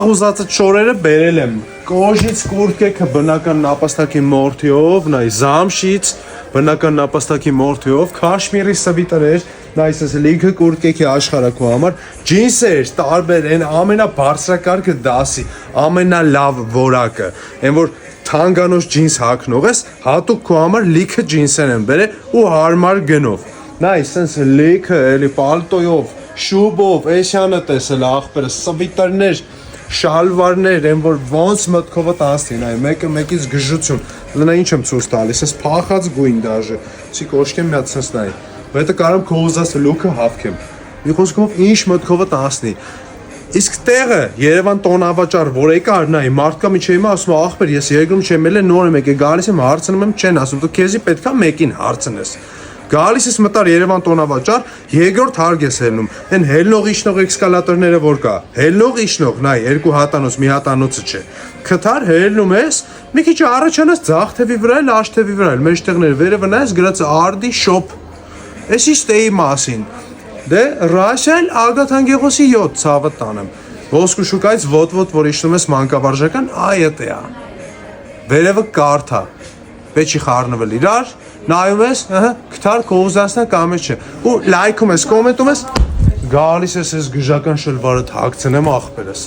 Ուզածը չորերը բերել եմ կոժից կուրտկեքը բնական նապաստակի մորթիով, նայ զամշից բնական նապաստակի մորթիով, քաշմիրի սվիտերեր, նայսես լիքը կուրտկեքի աշխարհակու համար, ջինսեր տարբեր են ամենաբարձրակարգը դասի, ամենալավ որակը, այն որ թանկանոց ջինս հագնող ես, հատուկ քո համար լիքը ջինսեր են բերել ու հարմար գնով։ Նայսես լիքը էլի պալտոյով, շուբով, էշյանը տեսել աղբերը, սվիտերներ շալվարներ, են որ ոնց մտքովդ անցնին, այ մեկը մեկից գժություն, լնա ինչ եմ ցույց տալիս, ես փախած գույն դաժե, չի կոշկեմ միած sense նայ, բայց կարամ քո ուզած լուքը հավքեմ, մի խոսքով ինչ մտքովդ անցնի, իսկ տեղը Երևան տոնավաճառ, որ եկար նայ, մարդկա միջի հիմա ասում ախպեր, ես երկրում չեմ ելել, նոր եմ եկել, գալիս եմ հարցնում եմ, չեն ասում, դու քեզի պետքա մեկին հարցնես։ Գալիս ես մտար Երևան տոնավաճառ, երկրորդ հարկ ես ելնում, են հելնող իջնող էքսկալատորները որ կա, հելնող իջնող, նայ, երկու հատանոց, մի հատանոցը չէ, քթար հելնում ես, մի քիչ առաջանաս ձախ թևի վրա էլ, աշ թևի վրա էլ, մեջտեղները վերևը նայես գրած արդի շոփ, էսի ստեի մասին, դե Ռասիայել Ագաթան Գեղոսի 7 ցավը տանեմ, ոսկու շուկայից ոտ-ոտ որ իջնում ես մանկավարժական, այ էտե է, վերևը կարթա, պետք չի խառնվել իրար, նայում ես, քթար քո ուզածնա կամ չէ, ու լայքում ես, կոմենտում ես, գալիս ես ես գժական շլվարդ հագցնեմ ախպերս։